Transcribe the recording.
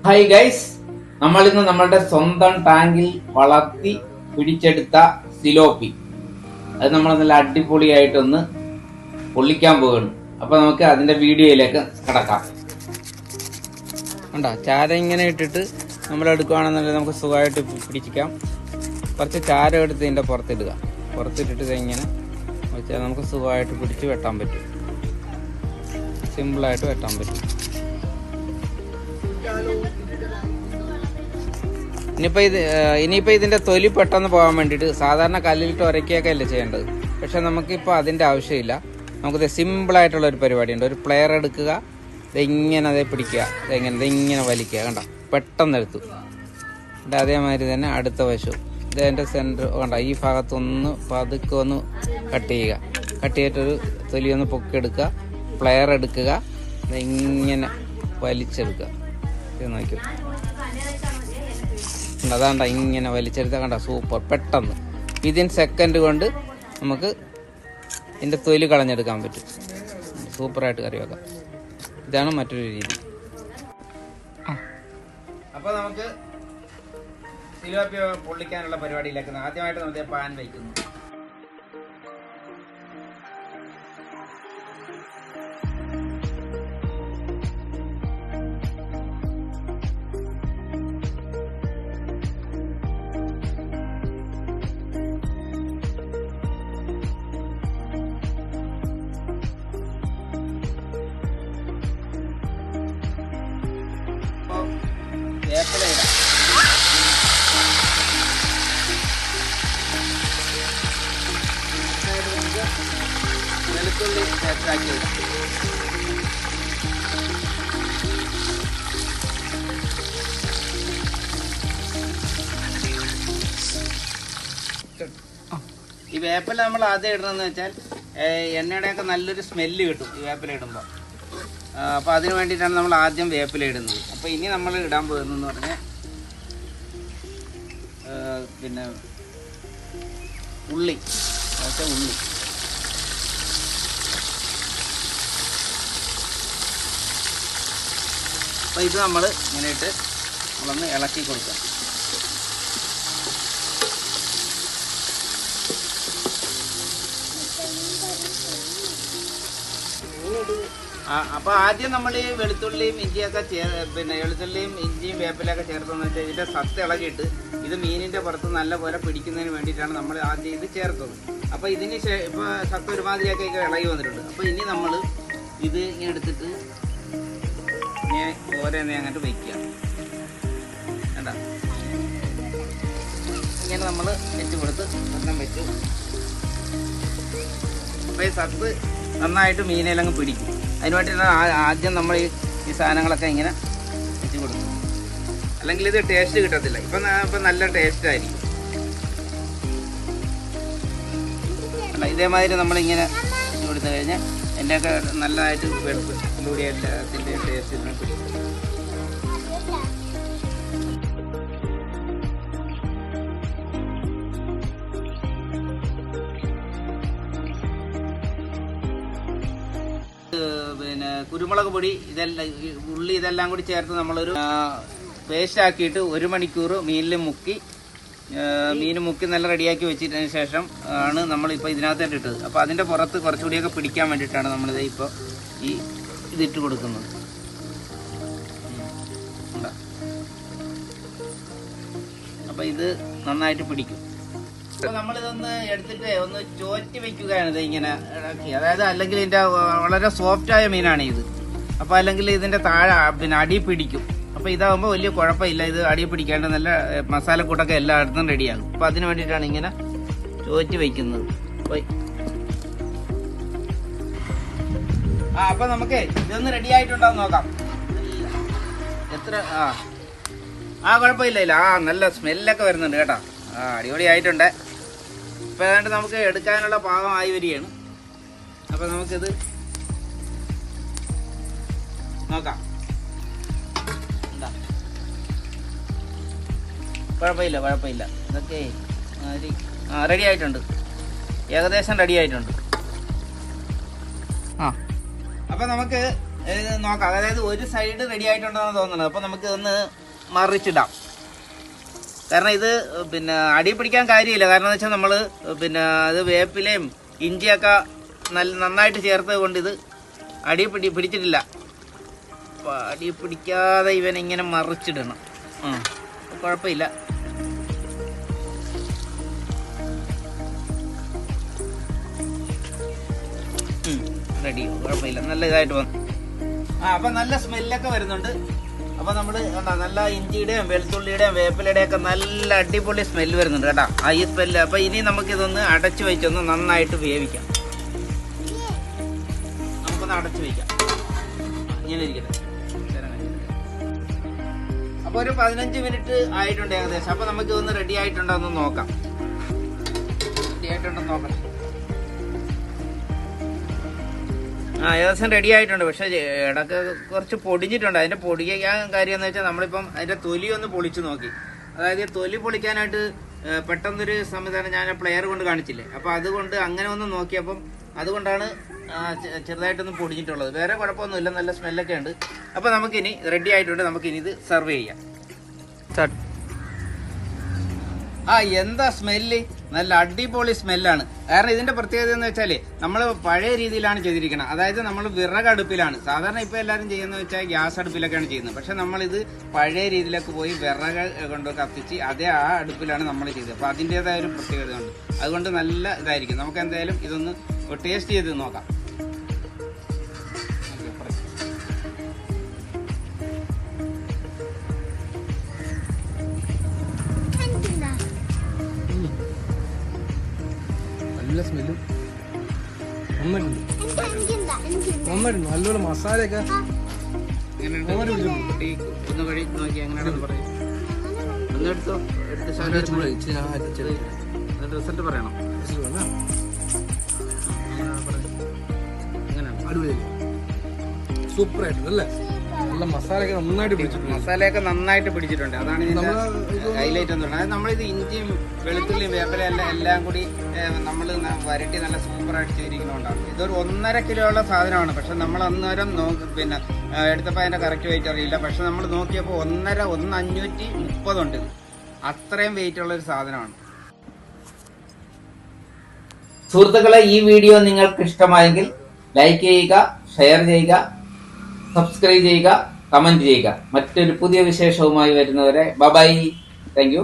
Hi guys, നമ്മളിന്ന് നമ്മളുടെ സ്വന്തം ടാങ്കിൽ വളർത്തി പിടിച്ചെടുത്ത സിലോപ്പി അത് നമ്മൾ നല്ല അടിപൊളിയായിട്ടൊന്ന് പൊള്ളിക്കാൻ പോവുകയാണ്. അപ്പൊ നമുക്ക് അതിന്റെ വീഡിയോയിലേക്ക് കടക്കാം. ഉണ്ടോ, ചാര ഇങ്ങനെ ഇട്ടിട്ട് നമ്മൾ എടുക്കുകയാണെന്നുണ്ടെങ്കിൽ നമുക്ക് സുഖമായിട്ട് പിടിച്ചിക്കാം. കുറച്ച് ചാര എടുത്ത് ഇതിന്റെ പുറത്തിടുക. പുറത്തിട്ടിട്ട് ഇങ്ങനെ വെച്ചാൽ നമുക്ക് സുഖമായിട്ട് പിടിച്ച് വെട്ടാൻ പറ്റും. സിമ്പിളായിട്ട് വെട്ടാൻ പറ്റും. ഇനിയിപ്പോൾ ഇതിൻ്റെ തൊലി പെട്ടെന്ന് പോകാൻ വേണ്ടിയിട്ട് സാധാരണ കല്ലിലിട്ട് ഉരയ്ക്കുകയൊക്കെ അല്ലേ ചെയ്യേണ്ടത്. പക്ഷെ നമുക്കിപ്പോൾ അതിൻ്റെ ആവശ്യമില്ല. നമുക്കിത് സിമ്പിളായിട്ടുള്ള ഒരു പരിപാടിയുണ്ട്. ഒരു പ്ലെയർ എടുക്കുക, ഇതിങ്ങനെ അതേ പിടിക്കുക, ഇതിങ്ങനെ വലിക്കുക. കണ്ട, പെട്ടെന്ന് എടുത്തു. അതേമാതിരി തന്നെ അടുത്ത വശവും ഇതിൻ്റെ സെൻറ്റർ കണ്ട, ഈ ഭാഗത്തൊന്ന് പതുക്കെ ഒന്ന് കട്ട് ചെയ്യുക. കട്ട് ചെയ്തിട്ടൊരു തൊലി ഒന്ന് പൊക്കിയെടുക്കുക, പ്ലെയർ എടുക്കുക, ഇതിങ്ങനെ വലിച്ചെടുക്കുക. ഇത് നോക്കൂ, അതാണ്ട ഇങ്ങനെ വലിച്ചെടുത്താൽ കണ്ട സൂപ്പർ. പെട്ടെന്ന് വിതിൻ സെക്കൻഡ് കൊണ്ട് നമുക്ക് ഇതിൻ്റെ തൊലി കളഞ്ഞെടുക്കാൻ പറ്റും. സൂപ്പറായിട്ട് കറി വെക്കാം. ഇതാണ് മറ്റൊരു രീതി. അപ്പോൾ നമുക്ക് സിലോപ്പി പൊള്ളിക്കാനുള്ള പരിപാടിയിലേക്ക് ആദ്യമായിട്ട് നമുക്ക് പാൻ വയ്ക്കുന്നു. വെളുത്തുള്ളി ചേർത്താക്കി ഈ വേപ്പില നമ്മൾ ആദ്യം ഇടണമെന്ന് വെച്ചാൽ എണ്ണയുടെയൊക്കെ നല്ലൊരു സ്മെല്ല് കിട്ടും ഈ വേപ്പില ഇടുമ്പോൾ. അപ്പോൾ അതിന് വേണ്ടിയിട്ടാണ് നമ്മൾ ആദ്യം വേപ്പില ഇടുന്നത്. അപ്പോൾ ഇനി നമ്മൾ ഇടാൻ പോകുന്നതെന്ന് പറഞ്ഞാൽ പിന്നെ ഉള്ളി. ഉള്ളി അപ്പോൾ ഇത് നമ്മൾ ഇങ്ങനെ ഇട്ട് നമ്മളൊന്ന് ഇളക്കി കൊടുക്കുക. അപ്പോൾ ആദ്യം നമ്മൾ ഈ വെളുത്തുള്ളിയും ഇഞ്ചിയൊക്കെ വെളുത്തുള്ളിയും ഇഞ്ചിയും വേപ്പിലൊക്കെ ചേർത്തെന്ന് വെച്ചാൽ ഇതിൻ്റെ സത്ത് ഇളകിയിട്ട് ഇത് മീനിൻ്റെ പുറത്ത് നല്ലപോലെ പിടിക്കുന്നതിന് വേണ്ടിയിട്ടാണ് നമ്മൾ ആദ്യം ഇത് ചേർത്തത്. അപ്പോൾ ഇതിന് ഇപ്പോൾ സത്ത് ഒരുമാതിരിയൊക്കെ ഇളകി വന്നിട്ടുണ്ട്. അപ്പോൾ ഇനി നമ്മൾ ഇത് ഇങ്ങനെ എടുത്തിട്ട് ഇങ്ങനെ ഓരോന്നെ അങ്ങോട്ട് വയ്ക്കുക. വേണ്ട, ഇങ്ങനെ നമ്മൾ വെച്ച് കൊടുത്ത് ഒരെണ്ണം വെച്ചു. അപ്പോൾ ഈ സത്ത് നന്നായിട്ട് മീനിലങ്ങ് പിടിക്കും. അതിന് വേണ്ടിയിട്ടാണ് ആദ്യം നമ്മൾ ഈ സാധനങ്ങളൊക്കെ ഇങ്ങനെ വെച്ച് കൊടുക്കും. അല്ലെങ്കിൽ ഇത് ടേസ്റ്റ് കിട്ടത്തില്ല. ഇപ്പം നല്ല ടേസ്റ്റ് ആയിരിക്കും. അല്ല, ഇതേമാതിരി നമ്മളിങ്ങനെ വെച്ച് കൊടുത്തു കഴിഞ്ഞാൽ എൻ്റെയൊക്കെ നല്ലതായിട്ട് വെളുപ്പിലൂടെ എല്ലാത്തിൻ്റെ ടേസ്റ്റ് ഇതിനെ പിടിക്കും. പിന്നെ കുരുമുളക് പൊടി ഇതെല്ലാം ഉള്ളി ഇതെല്ലാം കൂടി ചേർത്ത് നമ്മളൊരു പേസ്റ്റ് ആക്കിയിട്ട് 1 മണിക്കൂർ മീൻ മുക്കി നല്ല റെഡിയാക്കി വെച്ചതിന് ശേഷം ആണ് നമ്മളിപ്പോൾ ഇതിനകത്തായിട്ട് ഇട്ടത്. അപ്പോൾ അതിൻ്റെ പുറത്ത് കുറച്ചുകൂടിയൊക്കെ പിടിക്കാൻ വേണ്ടിയിട്ടാണ് നമ്മളിത് ഇപ്പോൾ ഇതിട്ട് കൊടുക്കുന്നത്. അപ്പോൾ ഇത് നന്നായിട്ട് പിടിക്കും. അപ്പോൾ നമ്മളിതൊന്ന് എടുത്തിട്ട് ഒന്ന് ചോറ്റി വെക്കുകയാണ്. ഇത് ഇങ്ങനെ ഇളക്കി, അതായത് അല്ലെങ്കിൽ ഇതിൻ്റെ വളരെ സോഫ്റ്റായ മീനാണ് ഇത്. അപ്പോൾ അല്ലെങ്കിൽ ഇതിൻ്റെ താഴെ പിന്നെ അടി പിടിക്കും. അപ്പോൾ ഇതാകുമ്പോൾ വലിയ കുഴപ്പമില്ല. ഇത് അടി പിടിക്കാണ്ട് നല്ല മസാലക്കൂട്ടൊക്കെ എല്ലായിടത്തും റെഡിയാകും. അപ്പോൾ അതിന് വേണ്ടിയിട്ടാണ് ഇങ്ങനെ ചോറ്റി വയ്ക്കുന്നത്. അപ്പോൾ നമുക്ക് ഇതൊന്ന് റെഡി ആയിട്ടുണ്ടോന്ന് നോക്കാം. എത്ര കുഴപ്പമില്ല. നല്ല സ്മെല്ലൊക്കെ വരുന്നുണ്ട് കേട്ടോ. അടിപൊളി ആയിട്ടുണ്ട്. ഇപ്പോൾ ഏതാണ്ട് നമുക്ക് എടുക്കാനുള്ള പാകമായി വരികയാണ്. അപ്പോൾ നമുക്കിത് നോക്കാം. കുഴപ്പമില്ല. ഇതൊക്കെ റെഡി ആയിട്ടുണ്ട്. ഏകദേശം റെഡി ആയിട്ടുണ്ട്. അപ്പോൾ നമുക്ക് നോക്കാം. അതായത് ഒരു സൈഡ് റെഡി ആയിട്ടുണ്ടെന്നാണ് തോന്നുന്നത്. അപ്പോൾ നമുക്ക് ഇതൊന്ന് മറിച്ചിടാം. കാരണം ഇത് പിന്നെ അടി പിടിക്കാൻ കാര്യമില്ല. കാരണം എന്ന് വെച്ചാൽ നമ്മൾ പിന്നെ അത് വേപ്പിലയും ഇഞ്ചിയൊക്കെ നന്നായിട്ട് ചേർത്തത് കൊണ്ട് ഇത് പിടിച്ചിട്ടില്ല. അപ്പോൾ അടി പിടിക്കാതെ ഇവനിങ്ങനെ മറിച്ചിടണം. കുഴപ്പമില്ല. റെഡി, കുഴപ്പമില്ല. നല്ല ഇതായിട്ട് വന്നു. അപ്പം നല്ല സ്മെല്ലൊക്കെ വരുന്നുണ്ട്. അപ്പോൾ നമ്മൾ നല്ല ഇഞ്ചിയുടെയും വെളുത്തുള്ളിയുടെയും വേപ്പിലയുടെയും ഒക്കെ നല്ല അടിപൊളി സ്മെല്ല് വരുന്നുണ്ട് കേട്ടോ. ഈ സ്മെല്ല്. അപ്പോൾ ഇനി നമുക്കിതൊന്ന് അടച്ചു വെച്ചൊന്ന് നന്നായിട്ട് വേവിക്കാം. നമുക്കൊന്ന് അടച്ചു വയ്ക്കാം. ഇങ്ങനെ ഇരിക്കട്ടെ. അപ്പോൾ ഒരു 15 മിനിറ്റ് ആയിട്ടുണ്ട് ഏകദേശം. അപ്പോൾ നമുക്ക് ഒന്ന് റെഡി ആയിട്ടുണ്ടോ എന്ന് നോക്കാം. റെഡി ആയിട്ടുണ്ടോ നോക്കാം. ഏകദേശം റെഡി ആയിട്ടുണ്ട്. പക്ഷെ ഇടയ്ക്ക് കുറച്ച് പൊടിഞ്ഞിട്ടുണ്ട്. അതിൻ്റെ പൊടിക്കാൻ കാര്യം എന്ന് വെച്ചാൽ നമ്മളിപ്പം അതിൻ്റെ തൊലി ഒന്ന് പൊളിച്ച് നോക്കി. അതായത് തൊലി പൊളിക്കാനായിട്ട് പെട്ടെന്നൊരു സംവിധാനം ഞാൻ പ്ലെയർ കൊണ്ട് കാണിച്ചില്ലേ. അപ്പോൾ അതുകൊണ്ട് അങ്ങനെ ഒന്ന് നോക്കിയപ്പം അതുകൊണ്ടാണ് ചെറുതായിട്ടൊന്ന് പൊടിഞ്ഞിട്ടുള്ളത്. വേറെ കുഴപ്പമൊന്നുമില്ല. നല്ല സ്മെല്ലൊക്കെ ഉണ്ട്. അപ്പോൾ നമുക്കിനി റെഡി ആയിട്ടുണ്ട്. നമുക്കിനി ഇത് സെർവ് ചെയ്യാം. എന്താ സ്മെല്ല്! നല്ല അടിപൊളി സ്മെല്ലാണ്. കാരണം ഇതിന്റെ പ്രത്യേകത എന്ന് വെച്ചാൽ നമ്മൾ പഴയ രീതിയിലാണ് ചെയ്തിരിക്കുന്നത്. അതായത് നമ്മൾ വിറകടുപ്പിലാണ് സാധാരണ ഇപ്പോൾ എല്ലാവരും ചെയ്യുന്നത് വെച്ചാൽ ഗ്യാസ് അടുപ്പിലൊക്കെയാണ് ചെയ്യുന്നത്. പക്ഷെ നമ്മളിത് പഴയ രീതിയിലേക്ക് പോയി വിറക് കൊണ്ട് കത്തിച്ച് അതേ ആ അടുപ്പിലാണ് നമ്മൾ ചെയ്തത്. അപ്പോൾ അതിൻ്റെതായ ഒരു പ്രത്യേകത ഉണ്ട്. അതുകൊണ്ട് നല്ല ഇതായിരിക്കും. നമുക്ക് എന്തായാലും ഇതൊന്ന് ടേസ്റ്റ് ചെയ്ത് നോക്കാം. നല്ല സ്മെല്ലും നന്നായിട്ടുണ്ട്. നല്ലപോലെ മസാലയൊക്കെ റിസൾട്ട് പറയണം. അടിപൊളി, സൂപ്പർ ആയിട്ടുണ്ട് അല്ലേ? നല്ല മസാലയൊക്കെ നന്നായിട്ട് പിടിച്ചിട്ടുണ്ട്. അതാണ് ഇതിന്റെ ഹൈലൈറ്റ് എന്ന് പറയുന്നത്. നമ്മളിത് ഇഞ്ചിയും വെളുത്തുള്ളിയും വേപ്പിലയും എല്ലാം കൂടി നമ്മൾ വരട്ടി നല്ല സൂപ്പറായിട്ട് ചെയ്തിരിക്കുന്നതുകൊണ്ടാണ്. ഇതൊരു 1.5 കിലോയുള്ള സാധനമാണ്. പക്ഷെ നമ്മൾ അന്നേരം പിന്നെ എടുത്തപ്പോൾ അതിന്റെ കറക്റ്റ് വെയിറ്റ് അറിയില്ല. പക്ഷെ നമ്മൾ നോക്കിയപ്പോൾ 1.530 ഉണ്ട്. അത്രയും വെയിറ്റ് ഉള്ള ഒരു സാധനമാണ്. സുഹൃത്തുക്കളെ, ഈ വീഡിയോ നിങ്ങൾക്ക് ഇഷ്ടമായെങ്കിൽ ലൈക്ക് ചെയ്യുക, ഷെയർ ചെയ്യുക, സബ്സ്ക്രൈബ് ചെയ്യുക, കമന്റ് ചെയ്യുക. മറ്റൊരു പുതിയ വിശേഷവുമായി വരുന്നവരെ ബൈ. Thank you.